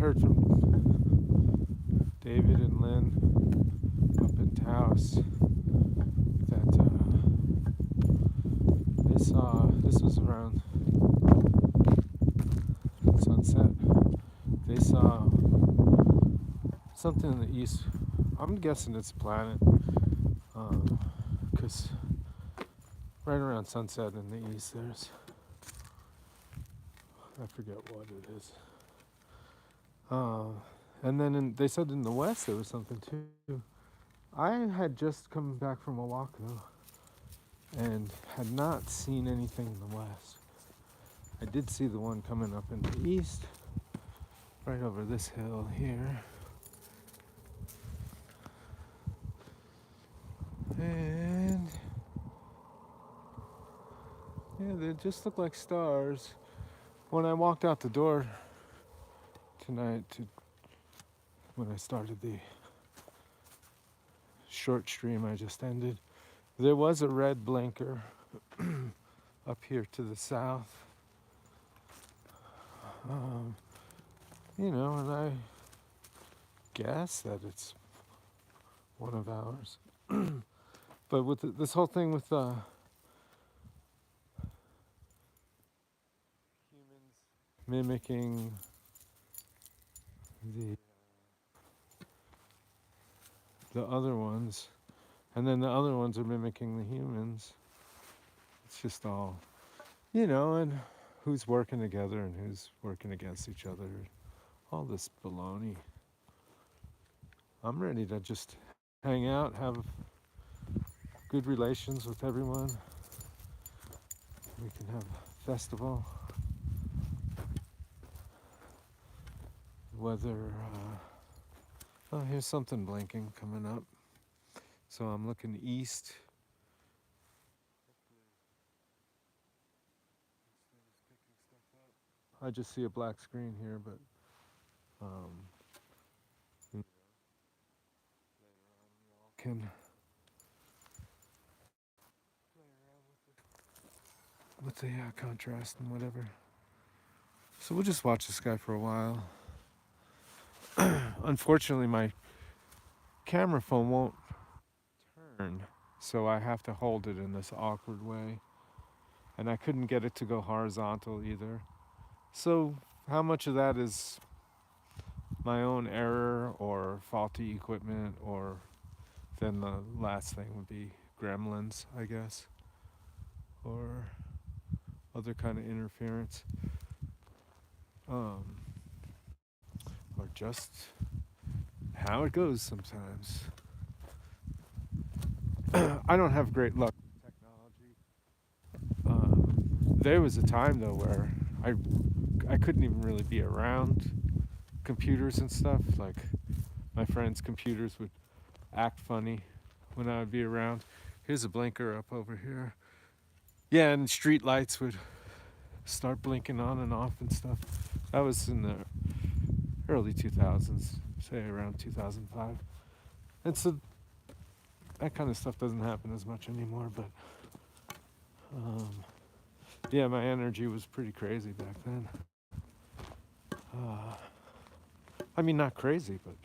heard from David and Lynn up in Taos that they saw, this was around sunset, they saw something in the east. I'm guessing it's a planet, because right around sunset in the east there's, I forget what it is. And then they said in the west there was something too. I had just come back from a walk though, and had not seen anything in the west. I did see the one coming up in the east, right over this hill here. And yeah, they just look like stars. When I walked out the door tonight, when I started the short stream I just ended, there was a red blinker up here to the south. And I guess that it's one of ours. But with this whole thing with humans mimicking the other ones, and then the other ones are mimicking the humans, it's just all, and who's working together and who's working against each other, all this baloney. I'm ready to just hang out, have good relations with everyone. We can have a festival. Whether, oh, here's something blinking coming up. So I'm looking east. I just see a black screen here, but can with the contrast and whatever. So we'll just watch this guy for a while. Unfortunately, my camera phone won't turn, so I have to hold it in this awkward way. And I couldn't get it to go horizontal either. So how much of that is my own error or faulty equipment, or then the last thing would be gremlins, I guess, or other kind of interference, or just how it goes sometimes. I don't have great luck with technology. There was a time though where I couldn't even really be around computers and stuff. Like my friends' computers would act funny when I would be around. Here's a blinker up over here. Yeah, and street lights would start blinking on and off and stuff. That was in the early 2000s, say around 2005. And so that kind of stuff doesn't happen as much anymore, but yeah, my energy was pretty crazy back then. I mean, not crazy, but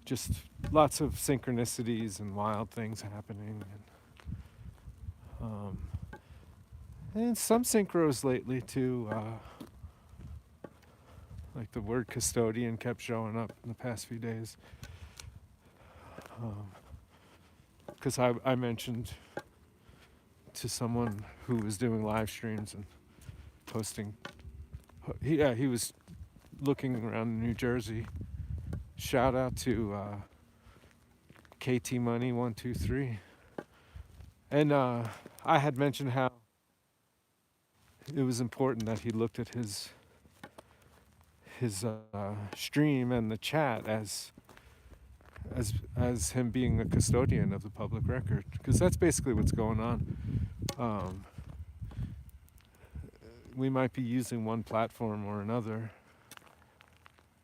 just lots of synchronicities and wild things happening. And some synchros lately too. Like the word custodian kept showing up in the past few days. Because I mentioned to someone who was doing live streams and posting. He was looking around New Jersey. Shout out to KT Money 123. And I had mentioned how it was important that he looked at his stream and the chat as him being a custodian of the public record, because that's basically what's going on. We might be using one platform or another,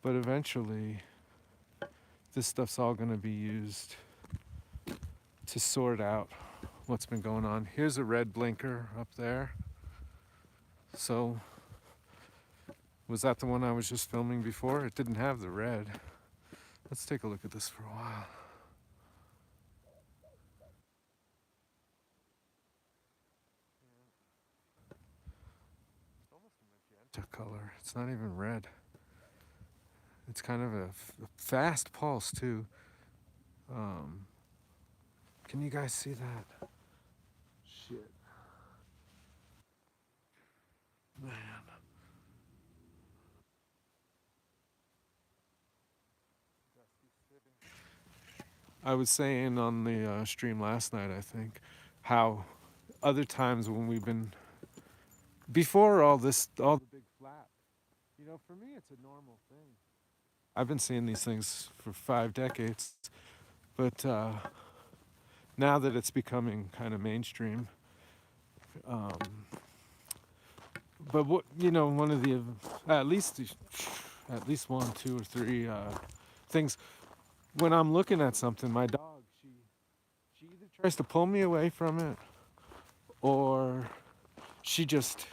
but eventually this stuff's all going to be used to sort out what's been going on. Here's a red blinker up there. So Was that the one I was just filming before? It didn't have the red. Let's take a look at this for a while. Magenta color. It's not even red. It's kind of a fast pulse too. Um, can you guys see that? Shit, man. I was saying on the stream last night, I think, how other times when we've been before all this, all the big flap. You know, for me, it's a normal thing. I've been seeing these things for 5 decades, but now that it's becoming kind of mainstream, um, but what you know, one of the at least one, two, or three things. When I'm looking at something, my dog, she either tries to pull me away from it, or she just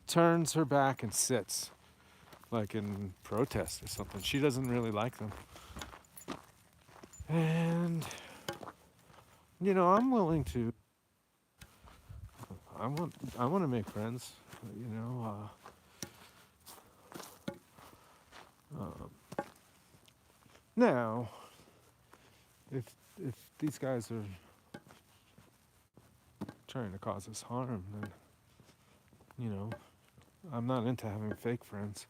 turns her back and sits, like in protest or something. She doesn't really like them, and you know, I'm willing to. I want to make friends. You know. Now, if if these guys are trying to cause us harm, then you know, I'm not into having fake friends.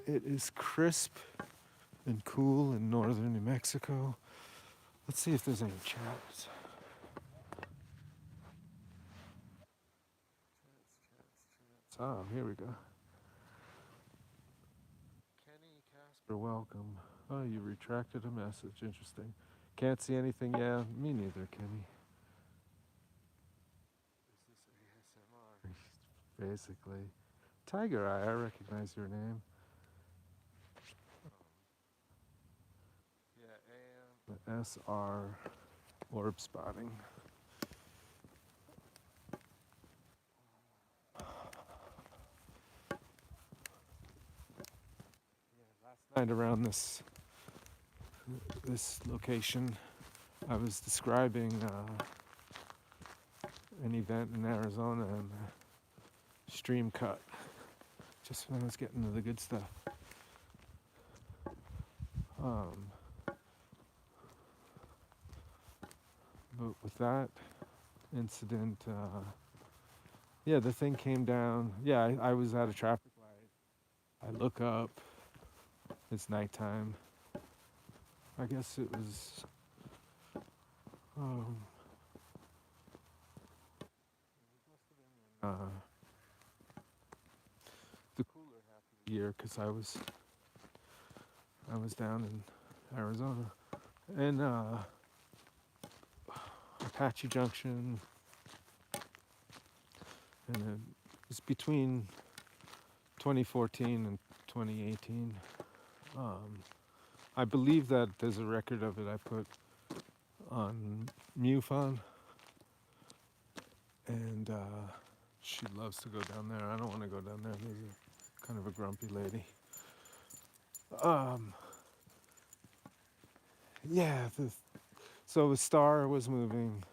It is crisp and cool in northern New Mexico. Let's see if there's any chats. Oh, here we go. Kenny Casper, welcome. Oh, you retracted a message. Interesting. Can't see anything. Yeah, me neither, Kenny. Is this ASMR? Basically. Tiger Eye, I recognize your name. Yeah, AM. SR orb spotting. Last night around this location, I was describing an event in Arizona and stream cut. Just when I was getting to the good stuff. But with that incident, yeah, the thing came down. Yeah, I was at a traffic light. I look up. It's nighttime. I guess it was. Um, uh, the cooler half of the year, because I was down in Arizona, and Apache Junction, and it was between 2014 and 2018. I believe that there's a record of it I put on MUFON, and she loves to go down there. I don't want to go down there. There's kind of a grumpy lady. Yeah, so the star was moving,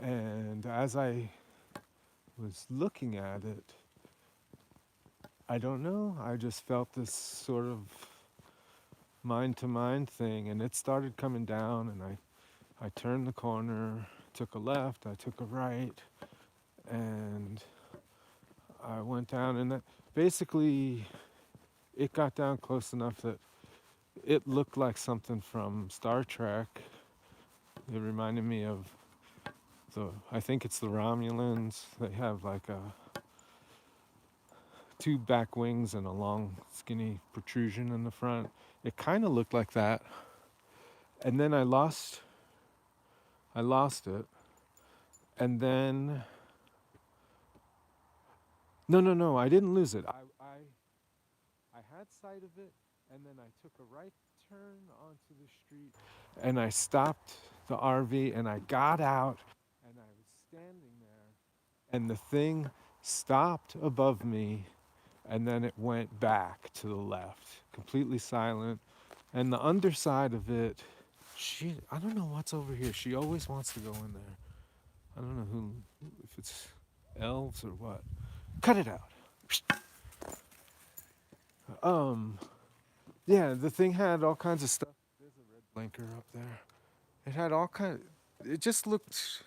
and as I was looking at it, I don't know, I just felt this sort of mind to mind thing, and it started coming down, and I turned the corner, took a left, I took a right, and I went down, and that basically it got down close enough that it looked like something from Star Trek. It reminded me of I think it's the Romulans. They have like two back wings and a long skinny protrusion in the front. It kind of looked like that. And then I lost it. And then no, I didn't lose it. I had sight of it, and then I took a right turn onto the street, and I stopped the RV, and I got out, and I was standing there, and the thing stopped above me, and then it went back to the left, completely silent. And the underside of it, I don't know what's over here. She always wants to go in there. I don't know if it's elves or what. Cut it out. Um, yeah, the thing had all kinds of stuff. There's a red blinker up there. It had all kind. It just looked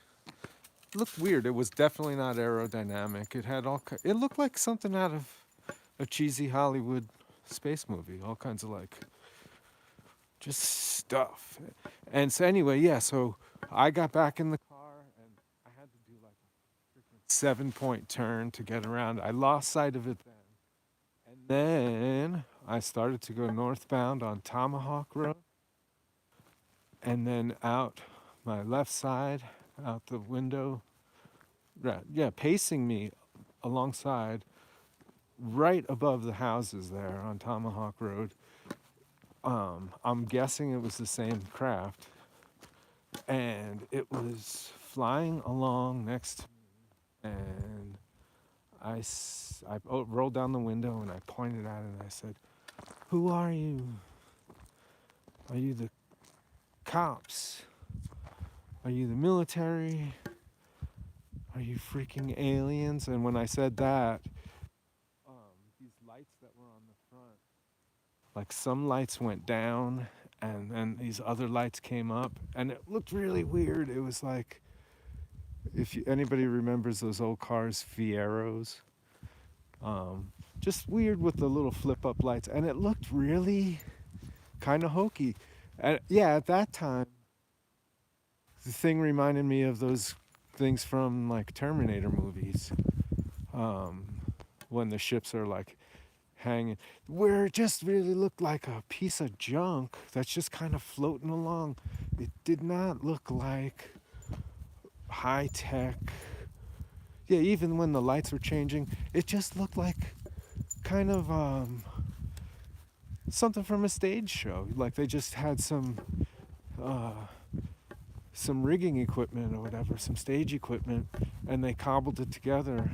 weird. It was definitely not aerodynamic. It had It looked like something out of a cheesy Hollywood space movie. All kinds of like just stuff. And so anyway, yeah. So I got back in the car and I had to do like a freaking 7-point turn to get around. I lost sight of it then. And then I started to go northbound on Tomahawk Road, and then out my left side, out the window, right, yeah, pacing me alongside, right above the houses there on Tomahawk Road. I'm guessing it was the same craft, and it was flying along next to me, and I rolled down the window and I pointed at it and I said, "Who are you? Are you the cops? Are you the military? Are you freaking aliens?" And when I said that, these lights that were on the front, like some lights went down and then these other lights came up, and it looked really weird. It was like, if anybody remembers those old cars, Fieros, just weird with the little flip up lights, and it looked really kind of hokey. And yeah, at that time, the thing reminded me of those things from like Terminator movies, um, when the ships are like hanging, where it just really looked like a piece of junk that's just kind of floating along. It did not look like high tech. Yeah, even when the lights were changing, it just looked like kind of something from a stage show. Like they just had uh, some rigging equipment or whatever, some stage equipment, and they cobbled it together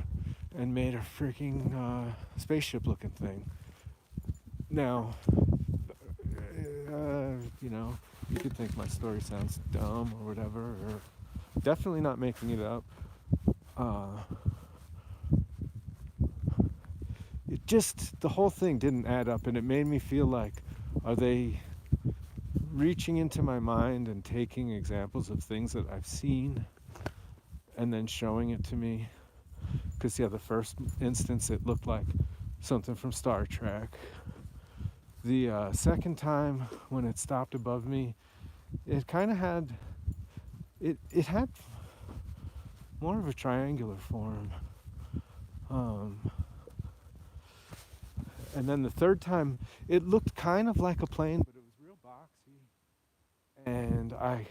and made a freaking spaceship looking thing. Now, you know, you could think my story sounds dumb or whatever, or definitely not making it up. It just, the whole thing didn't add up, and it made me feel like, are they reaching into my mind and taking examples of things that I've seen and then showing it to me? Because, yeah, the first instance, it looked like something from Star Trek. The second time, when it stopped above me, it kind of had, it had more of a triangular form. And then the third time, it looked kind of like a plane, but it was real boxy. And I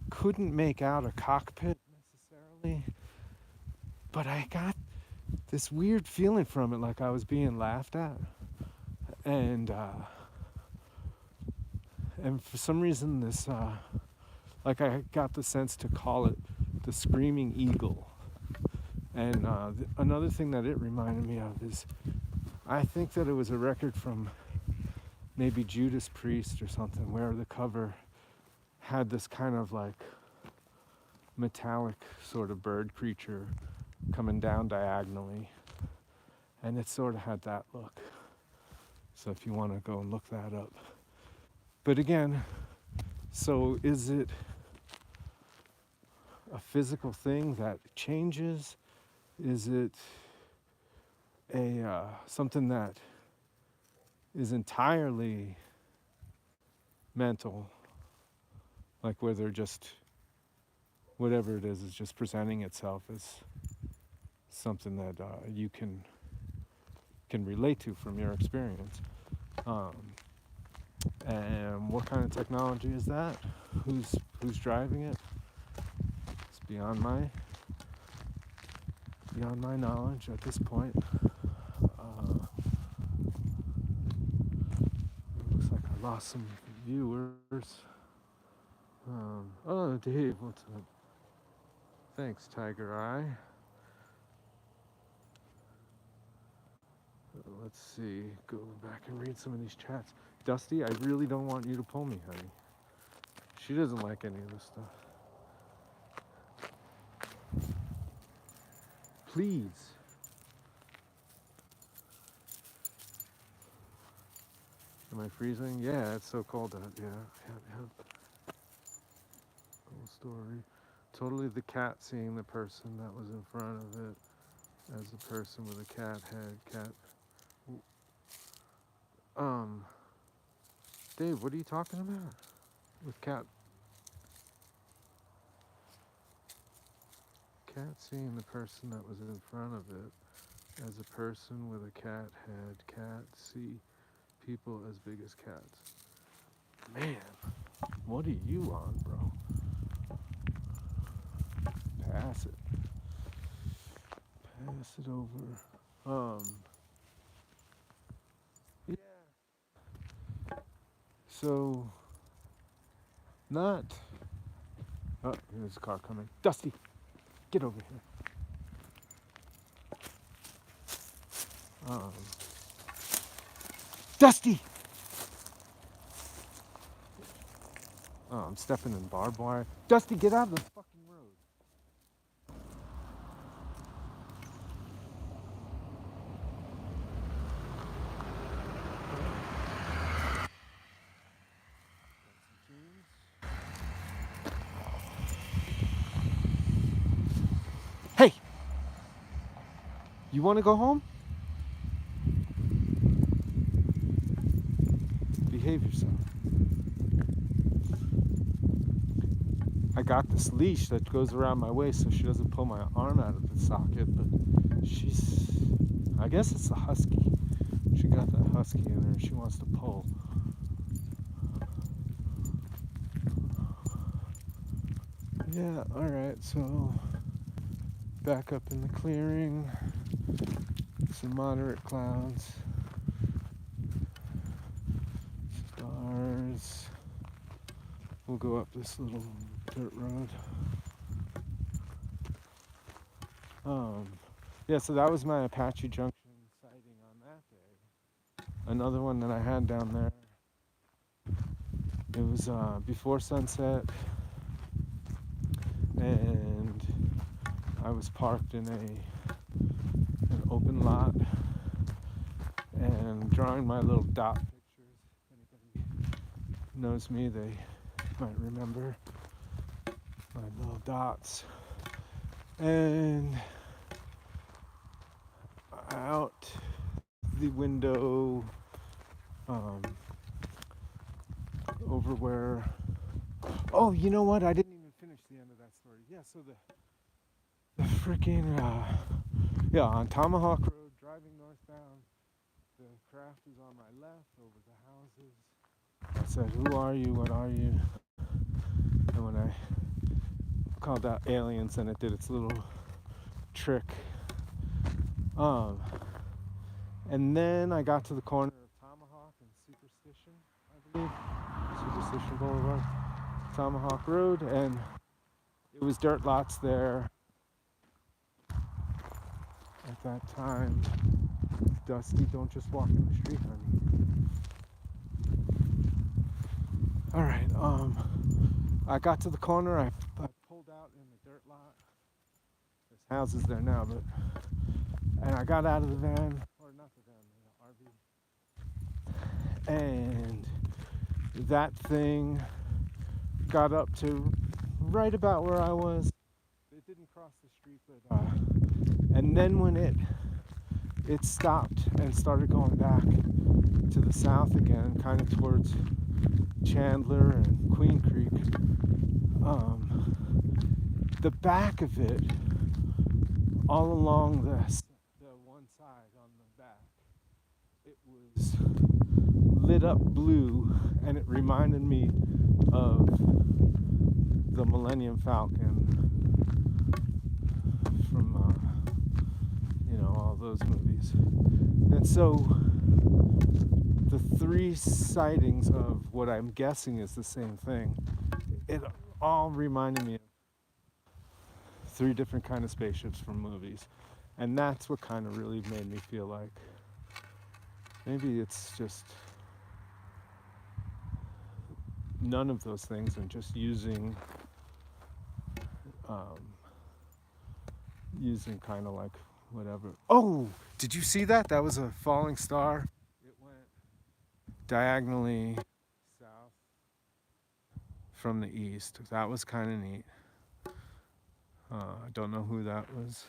couldn't make out a cockpit necessarily, but I got this weird feeling from it, like I was being laughed at. And for some reason, this, like I got the sense to call it the Screaming Eagle. And another thing that it reminded me of is, I think that it was a record from maybe Judas Priest or something, where the cover had this kind of like metallic sort of bird creature coming down diagonally, and it sort of had that look. So if you want to go and look that up. But again, so is it a physical thing that changes? Is it a something that is entirely mental, like where they're just, whatever it is just presenting itself as something that you can relate to from your experience? And what kind of technology is that? Who's driving it? It's beyond my knowledge at this point. Looks like I lost some viewers. Oh, Dave, what's up? Thanks, Tiger Eye. Let's see. Go back and read some of these chats. Dusty, I really don't want you to pull me, honey. She doesn't like any of this stuff. Please. Am I freezing? Yeah, it's so cold out. Yeah. Cool story. Totally the cat seeing the person that was in front of it as a person with a cat head. Dave, what are you talking about? With cat seeing the person that was in front of it as a person with a cat head. Cat see people as big as cats. Man, what are you on, bro? Pass it. Pass it over. Yeah. So, not. Oh, there's a car coming. Dusty, get over here. Dusty! Oh, I'm stepping in barbed wire. Dusty, get out of the fucking road. Hey! You want to go home? Behave yourself. I got this leash that goes around my waist so she doesn't pull my arm out of the socket, but I guess it's a husky. She got that husky in her and she wants to pull. Yeah, alright, so back up in the clearing, some moderate clouds, stars. We'll go up this little dirt road. Yeah, so that was my Apache Junction sighting on that day. Another one that I had down there, it was before sunset, and I was parked in an open lot and drawing my little dot pictures. If anybody knows me, they might remember my little dots. And out the window, over where, oh, you know what? I didn't even finish the end of that story. Yeah, so the freaking, on Tomahawk Road, driving northbound, the craft is on my left over the houses. I said, who are you? What are you? And when I called out aliens, and it did its little trick. And then I got to the corner of Tomahawk and Superstition, I believe. Superstition Boulevard, Tomahawk Road, and it was dirt lots there at that time. Dusty, don't just walk in the street, honey. Alright, I got to the corner, I pulled out in the dirt lot. There's houses there now, and I got out of the van, or not the van, the RV. And that thing got up to right about where I was. It didn't cross the street, but and then when it stopped and started going back to the south again, kind of towards Chandler and Queen Creek. The back of it, all along the one side on the back, it was lit up blue, and it reminded me of the Millennium Falcon from all those movies. And so the three sightings of what I'm guessing is the same thing, it all reminded me of three different kind of spaceships from movies. And that's what kind of really made me feel like maybe it's just none of those things and just um, using kind of like whatever. Oh, did you see that? That was a falling star. It went diagonally south from the east. That was kind of neat. I don't know who that was.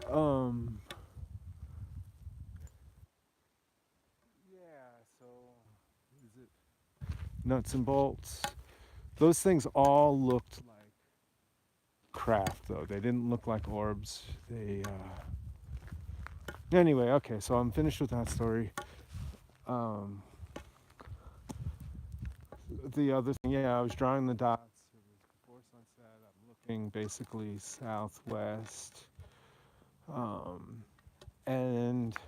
Um, yeah, so is it nuts and bolts? Those things all looked like craft, though. They didn't look like orbs. Anyway, okay, so I'm finished with that story. Um, the other thing, yeah, I was drawing the dots. It was before sunset. I'm looking basically southwest. And